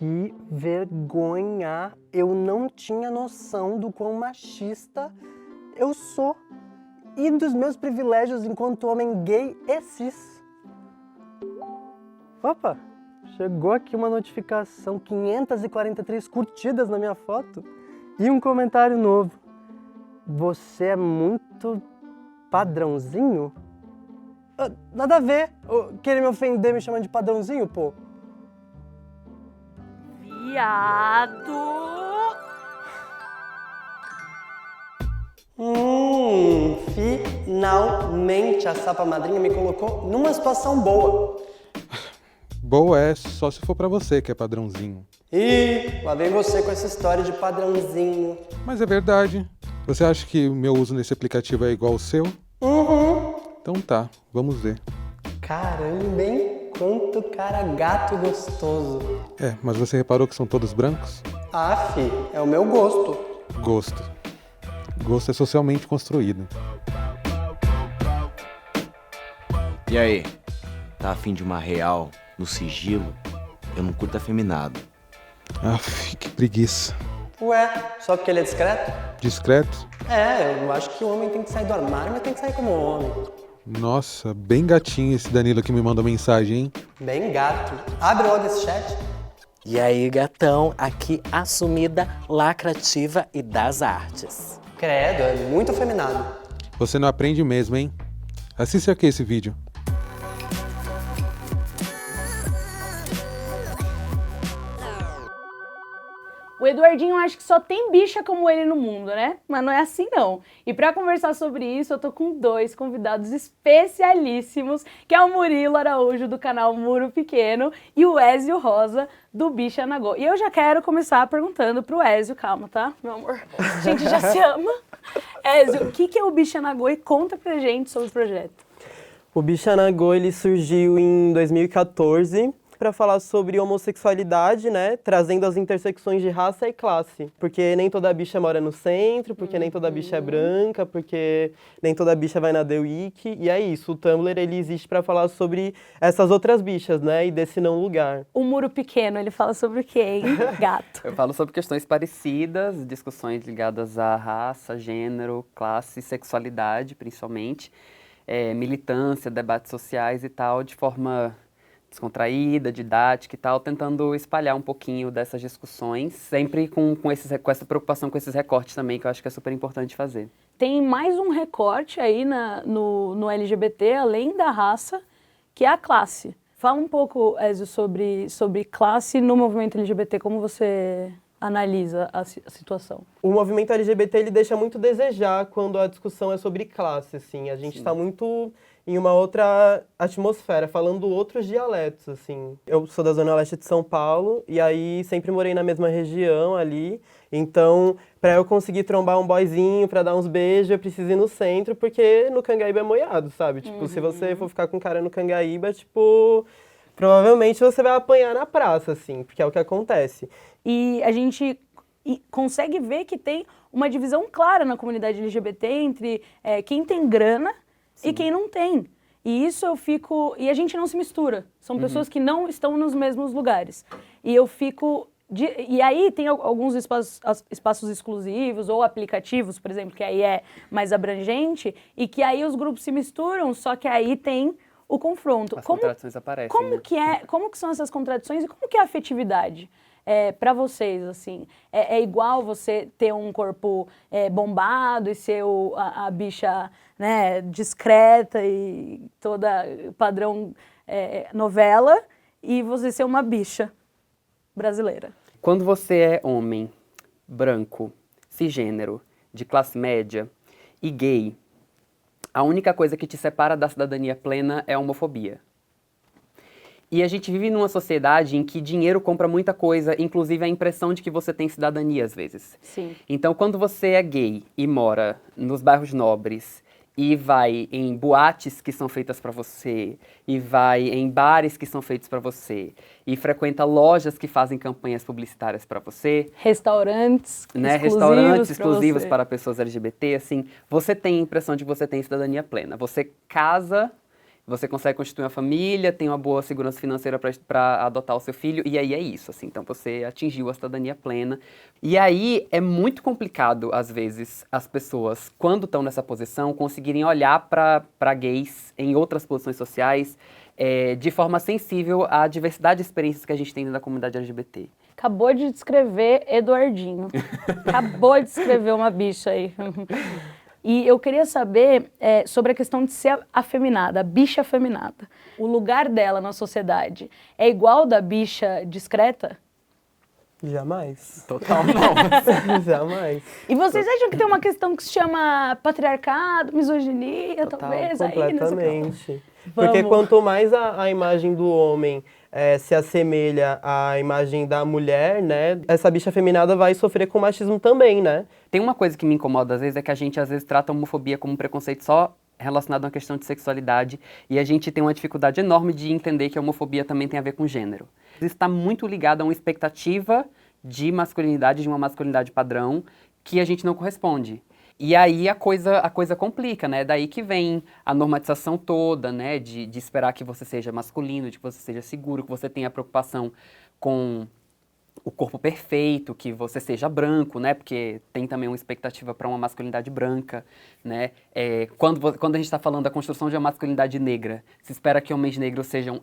Que vergonha! Eu não tinha noção do quão machista eu sou e dos meus privilégios enquanto homem gay e cis. Opa! Chegou aqui uma notificação, 543 curtidas na minha foto e um comentário novo. Você é muito padrãozinho? Nada a ver. Querer me ofender me chamando de padrãozinho, pô? Viado! Finalmente a Sapa Madrinha me colocou numa situação boa. Boa é só se for pra você que é padrãozinho. Ih, lá vem você com essa história de padrãozinho. Mas é verdade. Você acha que o meu uso nesse aplicativo é igual ao seu? Uhum. Então tá, vamos ver. Caramba, hein? Quanto cara gato gostoso. É, mas você reparou que são todos brancos? Ah, fi, é o meu gosto. Gosto. Gosto é socialmente construído. E aí, tá afim de uma real no sigilo? Eu não curto afeminado. Aff, que preguiça. Ué, só porque ele é discreto? Discreto? É, eu acho que o homem tem que sair do armário, mas tem que sair como homem. Nossa, bem gatinho esse Danilo que me mandou mensagem, hein? Bem gato. Abre logo esse chat. E aí, gatão, aqui assumida, lacrativa e das artes. Credo, é muito afeminado. Você não aprende mesmo, hein? Assiste aqui esse vídeo. O Eduardinho acha que só tem bicha como ele no mundo, né? Mas não é assim, não. E pra conversar sobre isso, eu tô com dois convidados especialíssimos, que é o Murilo Araújo, do canal Muro Pequeno, e o Ézio Rosa, do Bicha na Go. E eu já quero começar perguntando pro Ézio, calma, tá, meu amor? A gente já se ama. Ézio, o que é o Bicha na Go e conta pra gente sobre o projeto. O Bicha na Go, ele surgiu em 2014 para falar sobre homossexualidade, né, trazendo as intersecções de raça e classe. Porque nem toda bicha mora no centro, porque nem toda bicha é branca, porque nem toda bicha vai na The Week. E é isso, o Tumblr, ele existe para falar sobre essas outras bichas, né, e desse não lugar. O Muro Pequeno, ele fala sobre o quê, hein? Gato. Eu falo sobre questões parecidas, discussões ligadas à raça, gênero, classe, sexualidade, principalmente, militância, debates sociais e tal, de forma descontraída, didática e tal, tentando espalhar um pouquinho dessas discussões, sempre com essa preocupação com esses recortes também, que eu acho que é super importante fazer. Tem mais um recorte aí no LGBT, além da raça, que é a classe. Fala um pouco, Ézio, sobre classe no movimento LGBT, como você analisa a situação? O movimento LGBT, ele deixa muito a desejar quando a discussão é sobre classe, assim. A gente está muito em uma outra atmosfera, falando outros dialetos, assim. Eu sou da Zona Leste de São Paulo, e aí sempre morei na mesma região ali. Então, para eu conseguir trombar um boyzinho, para dar uns beijos, eu preciso ir no centro, porque no Cangaíba é moiado, sabe? Tipo, se você for ficar com cara no Cangaíba, tipo, provavelmente você vai apanhar na praça, assim, porque é o que acontece. E a gente consegue ver que tem uma divisão clara na comunidade LGBT entre quem tem grana e quem não tem. E isso eu fico... E a gente não se mistura. São pessoas que não estão nos mesmos lugares. E eu fico... E aí tem alguns espaços exclusivos ou aplicativos, por exemplo, que aí é mais abrangente e que aí os grupos se misturam, só que aí tem o confronto. As contradições aparecem, né? Como que são essas contradições e como que é a afetividade? Para vocês, assim, é igual você ter um corpo bombado e ser a bicha, né, discreta e toda padrão novela, e você ser uma bicha brasileira? Quando você é homem, branco, cisgênero, de classe média e gay, a única coisa que te separa da cidadania plena é a homofobia. E a gente vive numa sociedade em que dinheiro compra muita coisa, inclusive a impressão de que você tem cidadania às vezes. Sim. Então, quando você é gay e mora nos bairros nobres e vai em boates que são feitas para você, e vai em bares que são feitos para você, e frequenta lojas que fazem campanhas publicitárias para você, restaurantes, né, restaurantes exclusivos para pessoas LGBT, assim, você tem a impressão de que você tem cidadania plena. Você casa Você consegue constituir uma família, tem uma boa segurança financeira para adotar o seu filho, e aí é isso, assim. Então você atingiu a cidadania plena. E aí é muito complicado, às vezes, as pessoas, quando estão nessa posição, conseguirem olhar para gays em outras posições sociais de forma sensível à diversidade de experiências que a gente tem dentro da comunidade LGBT. Acabou de descrever Eduardinho. Acabou de descrever uma bicha aí. E eu queria saber sobre a questão de ser afeminada, a bicha afeminada. O lugar dela na sociedade é igual ao da bicha discreta? Jamais. Total não. Jamais. E vocês acham que tem uma questão que se chama patriarcado, misoginia, talvez? Aí, Completamente. Vamos. Porque quanto mais a imagem do homem se assemelha à imagem da mulher, né? Essa bicha afeminada vai sofrer com machismo também, né? Tem uma coisa que me incomoda às vezes, é que a gente às vezes trata a homofobia como um preconceito só relacionado a uma questão de sexualidade, e a gente tem uma dificuldade enorme de entender que a homofobia também tem a ver com gênero. Isso está muito ligado a uma expectativa de masculinidade, de uma masculinidade padrão, que a gente não corresponde. E aí a coisa complica, né? Daí que vem a normatização toda, né? De esperar que você seja masculino, de que você seja seguro, que você tenha preocupação com o corpo perfeito, que você seja branco, né? Porque tem também uma expectativa para uma masculinidade branca, né? Quando a gente está falando da construção de uma masculinidade negra, se espera que homens negros sejam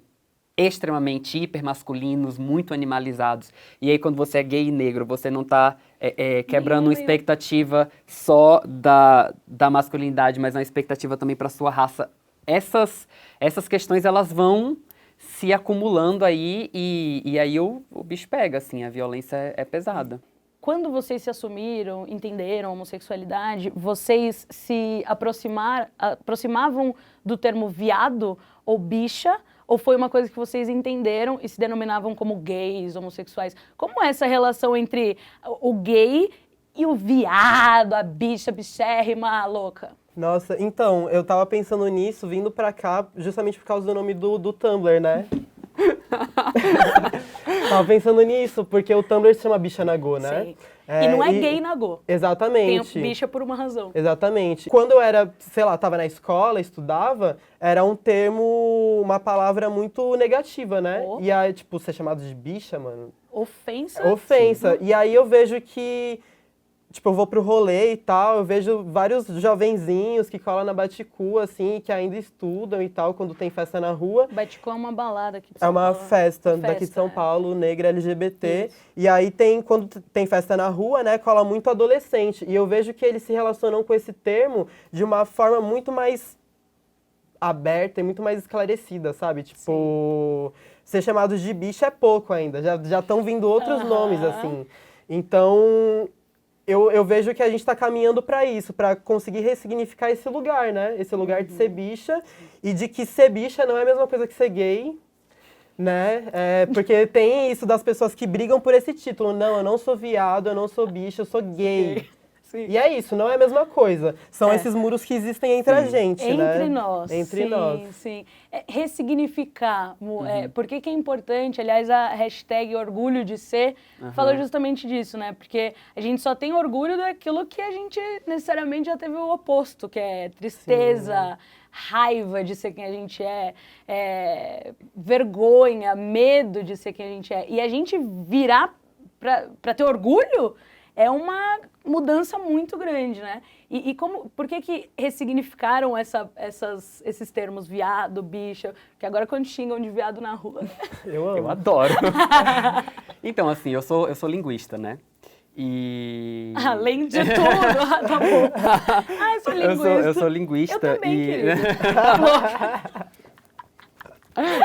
extremamente hipermasculinos, muito animalizados. E aí, quando você é gay e negro, você não está quebrando uma expectativa só da masculinidade, mas uma expectativa também para sua raça. Essas questões, elas vão se acumulando aí e aí o bicho pega, assim, a violência é pesada. Quando vocês se assumiram, entenderam a homossexualidade, vocês se aproximavam do termo viado ou bicha? Ou foi uma coisa que vocês entenderam e se denominavam como gays, homossexuais? Como é essa relação entre o gay e o viado, a bicha, bichérrima, louca? Nossa, então, eu tava pensando nisso, vindo pra cá, justamente por causa do nome do Tumblr, né? Tava pensando nisso, porque o Tumblr se chama Bicha Nagô, né? Sim. E não é gay Nagô. Exatamente. Tem bicha por uma razão. Exatamente. Quando eu era, sei lá, tava na escola, estudava, era um termo, uma palavra muito negativa, né? Oh. E aí, tipo, ser chamado de bicha, mano... Ofensa. Ofensa. Sim. E aí eu vejo que, tipo, eu vou pro rolê e tal, eu vejo vários jovenzinhos que colam na Baticu, assim, que ainda estudam e tal, quando tem festa na rua. Baticu é uma balada aqui de É São uma Paulo. festa daqui de São Paulo, negra, LGBT. Isso. E aí quando tem festa na rua, né, cola muito adolescente. E eu vejo que eles se relacionam com esse termo de uma forma muito mais aberta e muito mais esclarecida, sabe? Tipo, ser chamado de bicha é pouco ainda, já estão vindo outros nomes, assim. Então, eu vejo que a gente está caminhando para isso, para conseguir ressignificar esse lugar, né? Esse lugar de ser bicha e de que ser bicha não é a mesma coisa que ser gay, né? Porque tem isso das pessoas que brigam por esse título. Não, eu não sou viado, eu não sou bicha, eu sou gay. Sim. E é isso, não é a mesma coisa. São esses muros que existem entre a gente, né? Entre nós. Entre sim, nós. Sim. Ressignificar. Por que é importante? Aliás, a hashtag orgulho de ser fala justamente disso, né? Porque a gente só tem orgulho daquilo que a gente necessariamente já teve o oposto, que é tristeza, raiva de ser quem a gente é, vergonha, medo de ser quem a gente é. E a gente virar pra ter orgulho é uma mudança muito grande, né? E por que ressignificaram esses termos viado, bicha, que agora quando xingam de viado na rua... Eu amo. Eu adoro. Então, assim, eu sou linguista, né? E... Além de tudo, tá bom. Ah, eu sou linguista. Eu sou linguista. Eu também, querido.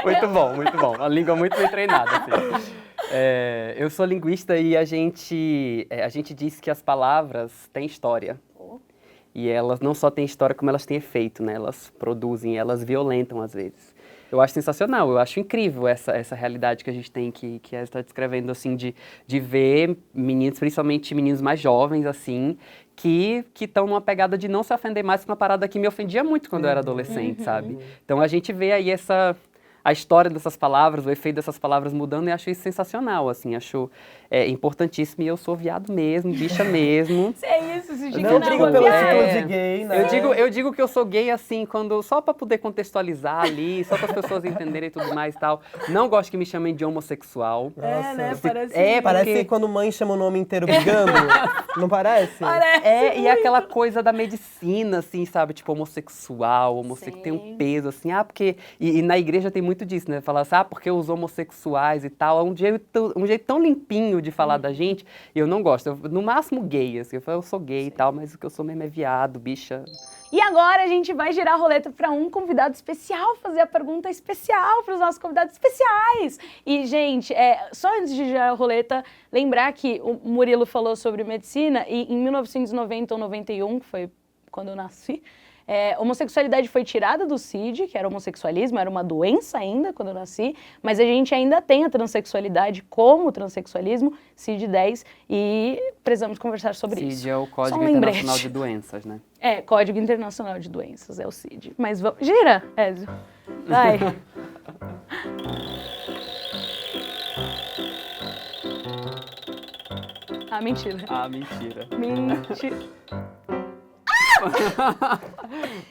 Muito bom, muito bom. A língua muito bem treinada, assim. Eu sou linguista e a gente diz que as palavras têm história. E elas não só têm história, como elas têm efeito, né? Elas produzem, elas violentam às vezes. Eu acho sensacional, eu acho incrível essa realidade que a gente tem, que está descrevendo, assim, de ver meninos, principalmente meninos mais jovens, assim, que estão numa pegada de não se ofender mais com uma parada que me ofendia muito quando eu era adolescente, sabe? Então a gente vê aí a história dessas palavras, o efeito dessas palavras mudando, e acho isso sensacional, assim, acho importantíssimo, e eu sou viado mesmo, bicha mesmo. É isso, se Não brigo pelo título de gay, né? Eu digo que eu sou gay, assim, só pra poder contextualizar ali, só para as pessoas entenderem e tudo mais e tal. Não gosto que me chamem de homossexual. É, né? Parece. Parece quando mãe chama o nome inteiro brigando. Não parece? Parece. E aquela coisa da medicina, assim, sabe? Tipo, homossexual tem um peso, assim, porque... E na igreja tem muito disso, né? Falar assim, porque os homossexuais e tal, é um jeito tão limpinho de falar da gente, e eu não gosto. No máximo gay, assim, eu sou gay e tal, mas o que eu sou mesmo é viado, bicha. E agora a gente vai girar a roleta para um convidado especial, fazer a pergunta especial para os nossos convidados especiais. E, gente, só antes de girar a roleta, lembrar que o Murilo falou sobre medicina e em 1990 ou 91, que foi quando eu nasci, homossexualidade foi tirada do CID, que era homossexualismo, era uma doença ainda quando eu nasci, mas a gente ainda tem a transexualidade como transexualismo, CID-10, e precisamos conversar sobre isso. CID é o Código Só um Internacional de Doenças, né? Código Internacional de Doenças, é o CID. Mas vamos... Gira, Ezio. Vai. Mentira. Mentira. Mentira.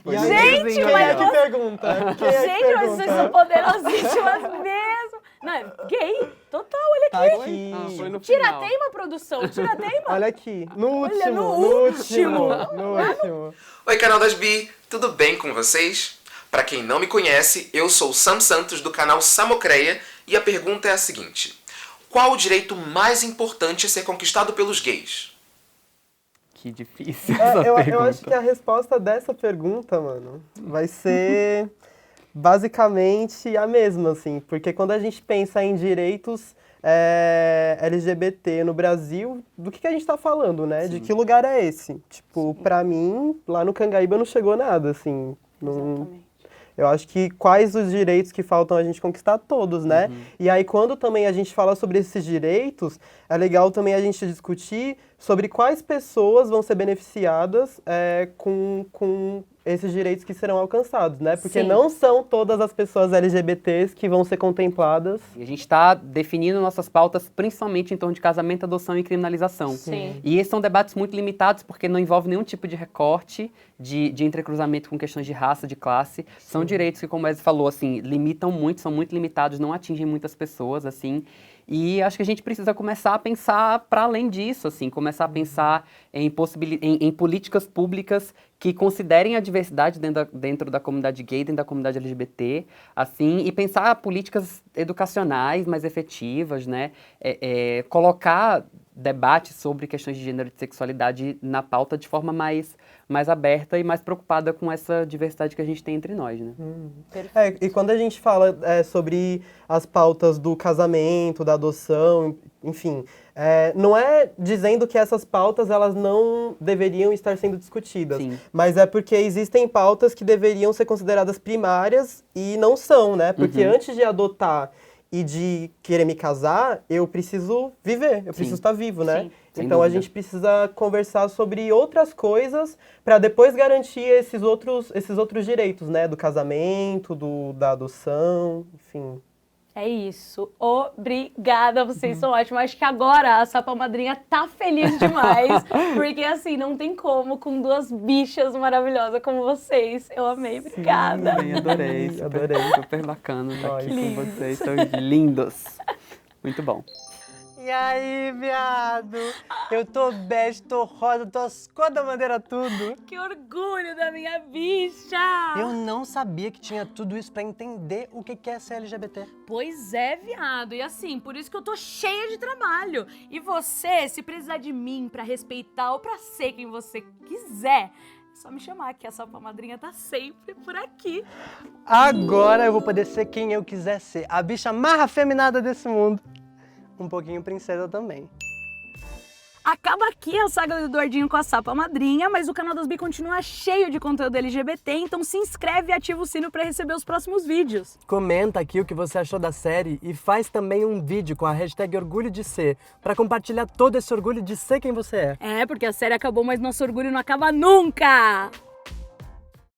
E aí, Gente, quem é que pergunta? Gente, mas vocês são poderosíssimas mesmo. Não, gay, total, olha Tá aqui. aqui. Foi no Tira final. teima, produção, tira teima. Olha aqui. No Olha, último. no No último. Oi, canal das Bi, tudo bem com vocês? Pra quem não me conhece, eu sou o Sam Santos do canal Samocreia e a pergunta é a seguinte: qual o direito mais importante a ser conquistado pelos gays? Que difícil essa Eu pergunta. acho que a resposta dessa pergunta, mano, vai ser basicamente a mesma, assim. Porque quando a gente pensa em direitos LGBT no Brasil, do que a gente tá falando, né? De que lugar é esse? Tipo, pra mim, lá no Cangaíba não chegou nada, assim. Exatamente. Eu acho que quais os direitos que faltam a gente conquistar? Todos, né? E aí, quando também a gente fala sobre esses direitos, é legal também a gente discutir sobre quais pessoas vão ser beneficiadas com esses direitos que serão alcançados, né? Porque Sim. não são todas as pessoas LGBTs que vão ser contempladas. E a gente está definindo nossas pautas principalmente em torno de casamento, adoção e criminalização. Sim. E esses são debates muito limitados porque não envolve nenhum tipo de recorte de entrecruzamento com questões de raça, de classe. São direitos que, como o Wesley falou, assim, limitam muito, são muito limitados, não atingem muitas pessoas, assim. E acho que a gente precisa começar a pensar para além disso, assim, começar a pensar em políticas públicas que considerem a diversidade dentro da comunidade gay, dentro da comunidade LGBT, assim, e pensar políticas educacionais mais efetivas, né? Colocar debates sobre questões de gênero e de sexualidade na pauta de forma mais aberta e mais preocupada com essa diversidade que a gente tem entre nós, né? E quando a gente fala sobre as pautas do casamento, da adoção, enfim, não é dizendo que essas pautas elas não deveriam estar sendo discutidas, Sim. mas é porque existem pautas que deveriam ser consideradas primárias e não são, né? Porque antes de adotar e de querer me casar, eu preciso viver, eu preciso estar vivo, né? Sim. Sem Então a dúvida. gente precisa conversar sobre outras coisas para depois garantir esses outros direitos, né? Do casamento, da adoção, enfim. É isso. Obrigada, vocês são ótimos. Acho que agora a Sapa Madrinha tá feliz demais. Porque, assim, não tem como com duas bichas maravilhosas como vocês. Eu amei, obrigada. Também adorei, super bacana estar Ai, aqui que com vocês, são lindos. Muito bom. E aí, viado? Eu tô bege, tô rosa, tô as cores da bandeira tudo. Que orgulho da minha bicha! Eu não sabia que tinha tudo isso pra entender o que é ser LGBT. Pois é, viado. E assim, por isso que eu tô cheia de trabalho. E você, se precisar de mim pra respeitar ou pra ser quem você quiser, é só me chamar, que a Sapa Madrinha tá sempre por aqui. Agora eu vou poder ser quem eu quiser ser. A bicha mais afeminada desse mundo. Um pouquinho princesa também. Acaba aqui a saga do Eduardinho com a Sapa Madrinha, mas o canal das Bi continua cheio de conteúdo LGBT, então se inscreve e ativa o sino para receber os próximos vídeos. Comenta aqui o que você achou da série e faz também um vídeo com a hashtag Orgulho de Ser, para compartilhar todo esse orgulho de ser quem você é. É, porque a série acabou, mas nosso orgulho não acaba nunca!